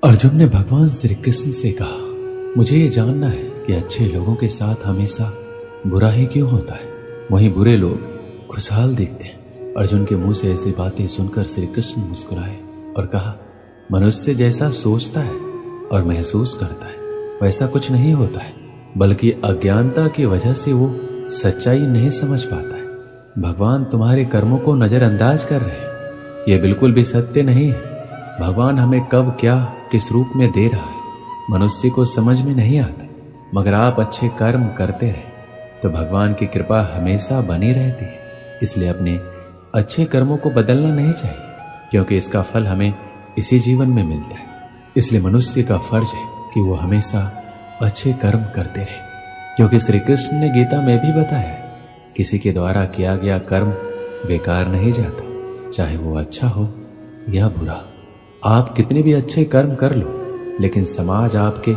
अर्जुन ने भगवान श्री कृष्ण से कहा, मुझे ये जानना है कि अच्छे लोगों के साथ हमेशा बुरा ही क्यों होता है, वहीं बुरे लोग खुशहाल दिखते हैं। अर्जुन के मुंह से ऐसी बातें सुनकर श्री कृष्ण मुस्कुराए और कहा, मनुष्य जैसा सोचता है और महसूस करता है वैसा कुछ नहीं होता है, बल्कि अज्ञानता की वजह से वो सच्चाई नहीं समझ पाता है। भगवान तुम्हारे कर्मों को नजरअंदाज कर रहे हैं, ये बिल्कुल भी सत्य नहीं है। भगवान हमें कब क्या किस रूप में दे रहा है मनुष्य को समझ में नहीं आता, मगर आप अच्छे कर्म करते रहे तो भगवान की कृपा हमेशा बनी रहती है। इसलिए अपने अच्छे कर्मों को बदलना नहीं चाहिए, क्योंकि इसका फल हमें इसी जीवन में मिलता है। इसलिए मनुष्य का फर्ज है कि वो हमेशा अच्छे कर्म करते रहे, क्योंकि श्री कृष्ण ने गीता में भी बताया है, किसी के द्वारा किया गया कर्म बेकार नहीं जाता, चाहे वो अच्छा हो या बुरा। आप कितने भी अच्छे कर्म कर लो, लेकिन समाज आपके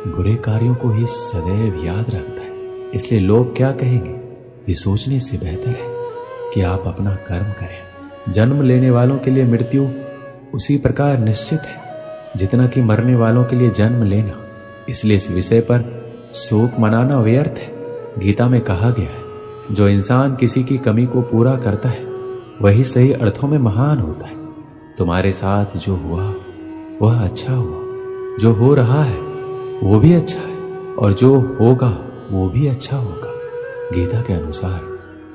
बुरे कार्यों को ही सदैव याद रखता है। इसलिए लोग क्या कहेंगे ये सोचने से बेहतर है कि आप अपना कर्म करें। जन्म लेने वालों के लिए मृत्यु उसी प्रकार निश्चित है जितना कि मरने वालों के लिए जन्म लेना। इसलिए इस विषय पर शोक मनाना व्यर्थ है। गीता में कहा गया है, जो इंसान किसी की कमी को पूरा करता है वही सही अर्थों में महान होता है। तुम्हारे साथ जो हुआ वह अच्छा हुआ, जो हो रहा है वो भी अच्छा है, और जो होगा वो भी अच्छा होगा। गीता के अनुसार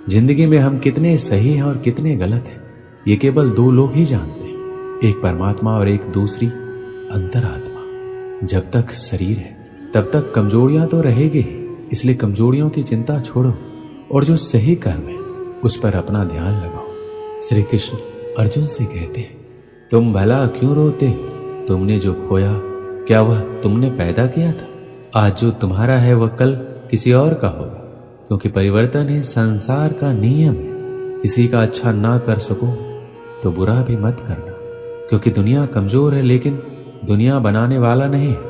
जिंदगी में हम कितने सही हैं और कितने गलत हैं ये केवल दो लोग ही जानते हैं, एक परमात्मा और एक दूसरी अंतरात्मा। जब तक शरीर है तब तक कमजोरियां तो रहेगी ही, इसलिए कमजोरियों की चिंता छोड़ो और जो सही कर्म है उस पर अपना ध्यान लगाओ। श्री कृष्ण अर्जुन से कहते हैं, तुम भला क्यों रोते हो? तुमने जो खोया क्या वह तुमने पैदा किया था? आज जो तुम्हारा है वह कल किसी और का होगा, क्योंकि परिवर्तन ही संसार का नियम है। किसी का अच्छा ना कर सको तो बुरा भी मत करना, क्योंकि दुनिया कमजोर है लेकिन दुनिया बनाने वाला नहीं है।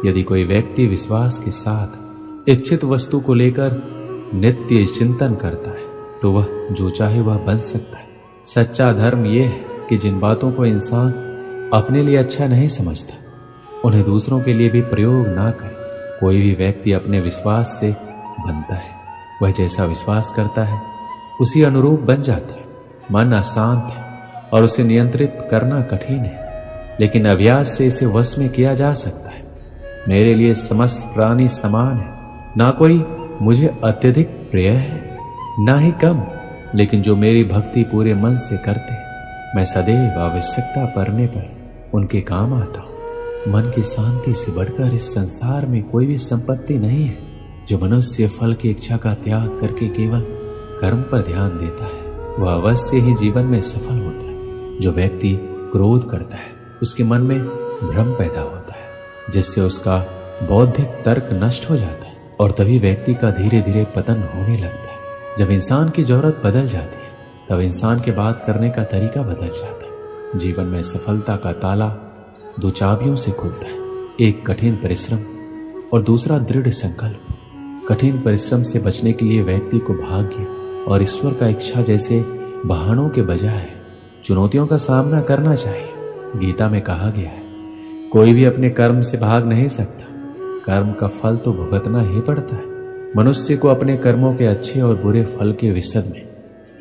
यदि कोई व्यक्ति विश्वास के साथ इच्छित वस्तु को लेकर नित्य चिंतन करता है तो वह जो चाहे वह बन सकता है। सच्चा धर्म यह है कि जिन बातों को इंसान अपने लिए अच्छा नहीं समझता उन्हें दूसरों के लिए भी प्रयोग ना करे। कोई भी व्यक्ति अपने विश्वास से बनता है, वह जैसा विश्वास करता है उसी अनुरूप बन जाता है। मन अशांत है और उसे नियंत्रित करना कठिन है, लेकिन अभ्यास से इसे वश में किया जा सकता है। मेरे लिए समस्त प्राणी समान है, ना कोई मुझे अत्यधिक प्रिय है ना ही कम, लेकिन जो मेरी भक्ति पूरे मन से करते हैं मैं सदैव आवश्यकता पड़ने पर उनके काम आता हूं। मन की शांति से बढ़कर इस संसार में कोई भी संपत्ति नहीं है। जो मनुष्य फल की इच्छा का त्याग करके केवल कर्म पर ध्यान देता है वह अवश्य ही जीवन में सफल होता है। जो व्यक्ति क्रोध करता है उसके मन में भ्रम पैदा होता है, जिससे उसका बौद्धिक तर्क नष्ट हो जाता है और तभी व्यक्ति का धीरे धीरे पतन होने लगता है। जब इंसान की जरूरत बदल जाती है तब इंसान के बात करने का तरीका बदल जाता है। जीवन में सफलता का ताला दो चाबियों से खुलता है, एक कठिन परिश्रम और दूसरा दृढ़ संकल्प। कठिन परिश्रम से बचने के लिए व्यक्ति को भाग्य और ईश्वर का इच्छा जैसे बहानों के बजाय चुनौतियों का सामना करना चाहिए। गीता में कहा गया है, कोई भी अपने कर्म से भाग नहीं सकता, कर्म का फल तो भुगतना ही पड़ता है। मनुष्य को अपने कर्मों के अच्छे और बुरे फल के विषय में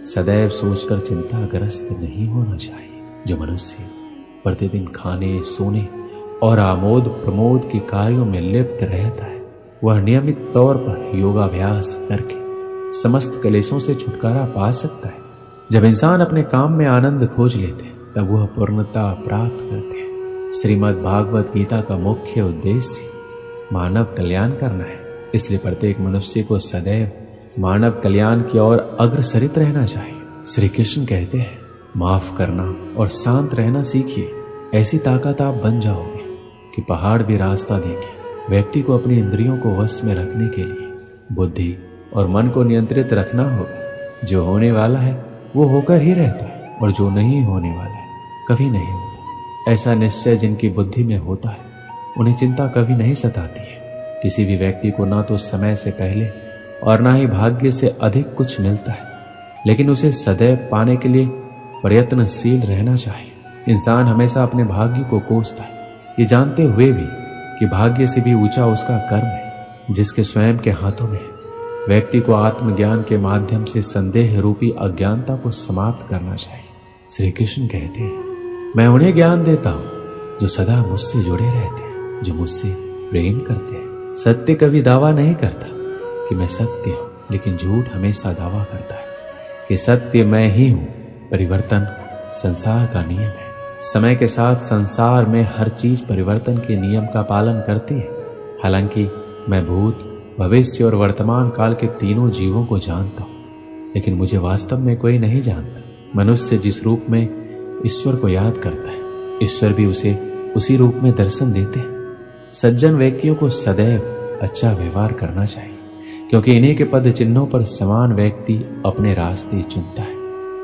सदैव सोचकर चिंताग्रस्त नहीं होना चाहिए। जो मनुष्य प्रतिदिन खाने सोने और आमोद प्रमोद के कार्यों में लिप्त रहता है वह नियमित तौर पर योगाभ्यास करके समस्त क्लेशों से छुटकारा पा सकता है। जब इंसान अपने काम में आनंद खोज लेते हैं तब वह पूर्णता प्राप्त करते हैं। श्रीमद् भागवत गीता का मुख्य उद्देश्य मानव कल्याण करना है, इसलिए प्रत्येक मनुष्य को सदैव मानव कल्याण की ओर अग्रसरित रहना चाहिए। श्री कृष्ण कहते हैं, माफ करना और शांत रहना सीखिए, ऐसी ताकत आप बन जाओगे कि पहाड़ भी रास्ता देंगे। व्यक्ति को अपनी इंद्रियों को वश में रखने के लिए बुद्धि और मन को नियंत्रित रखना होगा। जो होने वाला है वो होकर ही रहता है और जो नहीं होने वाला है कभी नहीं होता। ऐसा निश्चय जिनकी बुद्धि में होता है उन्हें चिंता कभी नहीं सताती है। किसी भी व्यक्ति को ना तो समय से पहले और ना ही भाग्य से अधिक कुछ मिलता है, लेकिन उसे सदैव पाने के लिए प्रयत्नशील रहना चाहिए। इंसान हमेशा अपने भाग्य को कोसता है, ये जानते हुए भी कि भाग्य से भी ऊंचा उसका कर्म है जिसके स्वयं के हाथों में है। व्यक्ति को आत्मज्ञान के माध्यम से संदेह रूपी अज्ञानता को समाप्त करना चाहिए। श्री कृष्ण कहते हैं, मैं उन्हें ज्ञान देता हूं जो सदा मुझसे जुड़े रहते हैं, जो मुझसे प्रेम करते हैं। सत्य कभी दावा नहीं करता कि मैं सत्य हूं, लेकिन झूठ हमेशा दावा करता है कि सत्य मैं ही हूं। परिवर्तन संसार का नियम है। समय के साथ संसार में हर चीज परिवर्तन के नियम का पालन करती है। हालांकि मैं भूत, भविष्य और वर्तमान काल के तीनों जीवों को जानता हूं, लेकिन मुझे वास्तव में कोई नहीं जानता। मनुष्य जिस रूप में ईश्वर को याद करता है, ईश्वर भी उसे उसी रूप में दर्शन देते हैं। सज्जन व्यक्तियों को सदैव अच्छा व्यवहार करना चाहिए, क्योंकि इन्हीं के पद चिन्हों पर समान व्यक्ति अपने रास्ते चुनता है।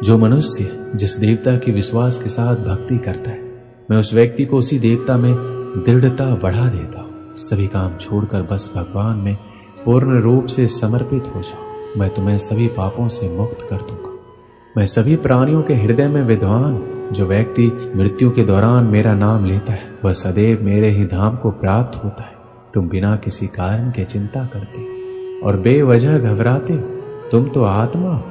जो मनुष्य जिस देवता की विश्वास के साथ भक्ति करता है, मैं उस व्यक्ति को उसी देवता में दृढ़ता बढ़ा देता हूँ। सभी काम छोड़कर बस भगवान में पूर्ण रूप से समर्पित हो जाओ। मैं तुम्हें सभी पापों से मुक्त कर दूंगा। मैं सभी प्राणियों के हृदय में विद्वान हूँ। जो व्यक्ति मृत्यु के दौरान मेरा नाम लेता है, वह सदैव मेरे ही धाम को प्राप्त होता है। तुम बिना किसी कारण के चिंता करते और बेवजह घबराते हो। तुम तो आत्मा हो,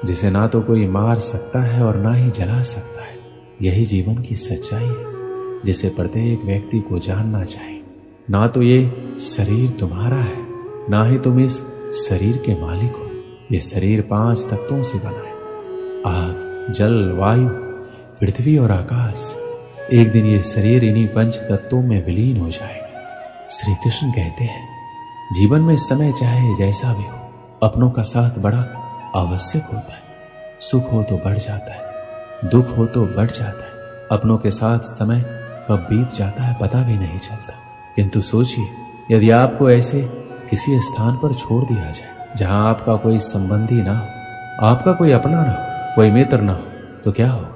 जिसे ना तो कोई मार सकता है और ना ही जला सकता है। यही जीवन की सच्चाई है, जिसे प्रत्येक व्यक्ति को जानना चाहिए। ना तो ये शरीर तुम्हारा है, ना ही तुम इस शरीर के मालिक हो। ये शरीर 5 तत्वों से बना है, आग, जल, वायु, पृथ्वी और आकाश। एक दिन ये शरीर इन्हीं 5 तत्वों में विलीन हो जाएगा। श्री कृष्ण कहते हैं, जीवन में समय चाहे जैसा भी हो, अपनों का साथ बड़ा आवश्यक होता है। सुख हो तो बढ़ जाता है, दुख हो तो बढ़ जाता है। अपनों के साथ समय कब बीत जाता है पता भी नहीं चलता। किंतु सोचिए, यदि आपको ऐसे किसी स्थान पर छोड़ दिया जाए जहां आपका कोई संबंधी ना हो, आपका कोई अपना ना हो, कोई मित्र ना हो, तो क्या होगा?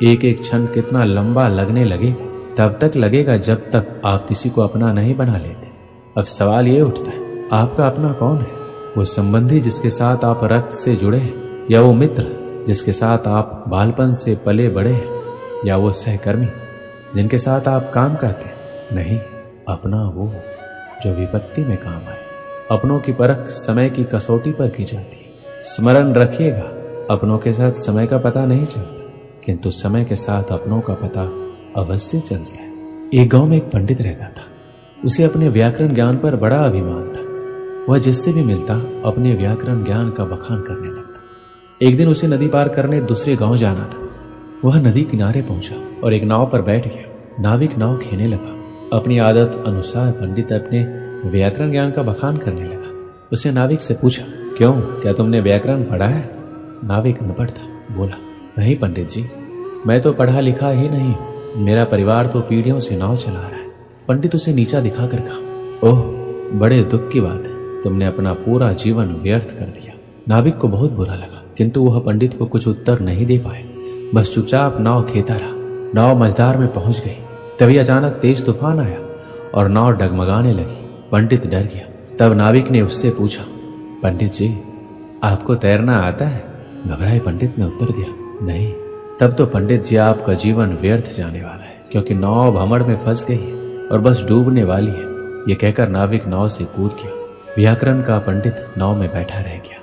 एक एक क्षण कितना लंबा लगने लगेगा। तब तक लगेगा जब तक आप किसी को अपना नहीं बना लेते। अब सवाल ये उठता है, आपका अपना कौन है? वो संबंधी जिसके साथ आप रक्त से जुड़े हैं, या वो मित्र जिसके साथ आप बालपन से पले बड़े हैं, या वो सहकर्मी जिनके साथ आप काम करते हैं? नहीं, अपना वो जो विपत्ति में काम आए। अपनों की परख समय की कसौटी पर की जाती है। स्मरण रखिएगा, अपनों के साथ समय का पता नहीं चलता, किंतु समय के साथ अपनों का पता अवश्य चलता है। एक गांव में एक पंडित रहता था। उसे अपने व्याकरण ज्ञान पर बड़ा अभिमान था। वह जिससे भी मिलता अपने व्याकरण ज्ञान का बखान करने लगता। एक दिन उसे नदी पार करने दूसरे गांव जाना था। वह नदी किनारे पहुंचा और एक नाव पर बैठ गया। नाविक नाव खेने लगा। अपनी आदत अनुसार पंडित अपने व्याकरण ज्ञान का बखान करने लगा। उसने नाविक से पूछा, क्यों, क्या तुमने व्याकरण पढ़ा है? नाविक अनपढ़ था, बोला, नहीं पंडित जी, मैं तो पढ़ा लिखा ही नहीं हूं। मेरा परिवार तो पीढ़ियों से नाव चला रहा है। पंडित उसे नीचा दिखाकर कहा, ओह, बड़े दुख की बात है, तुमने अपना पूरा जीवन व्यर्थ कर दिया। नाविक को बहुत बुरा लगा, किंतु वह पंडित को कुछ उत्तर नहीं दे पाए। बस चुपचाप नाव खेता रहा। नाव मझधार में पहुंच गई। तभी अचानक तेज तूफान आया और नाव डगमगाने लगी। पंडित डर गया। तब नाविक ने उससे पूछा, पंडित जी, आपको तैरना आता है? घबराए पंडित ने उत्तर दिया, नहीं। तब तो पंडित जी, आपका जीवन व्यर्थ जाने वाला है, क्योंकि नाव भंवर में फंस गई है और बस डूबने वाली है। ये कहकर नाविक नाव से कूद गया। व्याकरण का पंडित नाव में बैठा रह गया।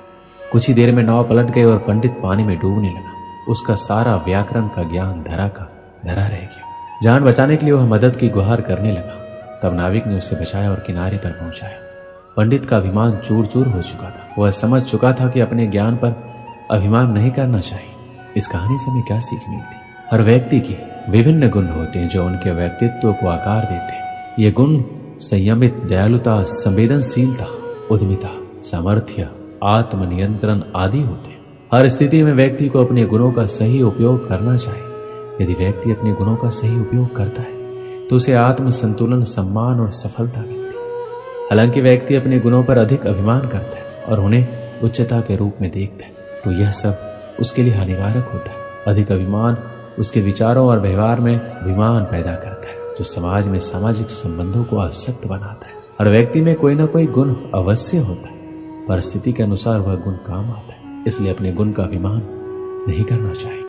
कुछ ही देर में नाव पलट गई और पंडित पानी में डूबने लगा। उसका सारा व्याकरण का ज्ञान धरा का धरा रह गया। जान बचाने के लिए वह मदद की गुहार करने लगा। तब नाविक ने उसे बचाया और किनारे पर पहुंचाया। पंडित का अभिमान चूर चूर हो चुका था। वह समझ चुका था कि अपने ज्ञान पर अभिमान नहीं करना चाहिए। इस कहानी से हमें क्या सीख मिलती? हर व्यक्ति के विभिन्न गुण होते हैं जो उनके व्यक्तित्व को आकार देते हैं। ये गुण संयमित, दयालुता, संवेदनशीलता, उद्यमिता, सामर्थ्य, आत्मनियंत्रण आदि होते हैं। हर स्थिति में व्यक्ति को अपने गुणों का सही उपयोग करना चाहिए। यदि व्यक्ति अपने गुणों का सही उपयोग करता है तो उसे आत्म संतुलन, सम्मान और सफलता मिलती है। हालांकि व्यक्ति अपने गुणों पर अधिक अभिमान करता है और उन्हें उच्चता के रूप में देखता है, तो यह सब उसके लिए हानिकारक होता है। अधिक अभिमान उसके विचारों और व्यवहार में विमान पैदा करता है, जो समाज में सामाजिक संबंधों को अशक्त बनाता है। हर व्यक्ति में कोई ना कोई गुण अवश्य होता है। परिस्थिति के अनुसार वह गुण काम आता है। इसलिए अपने गुण का अभिमान नहीं करना चाहिए।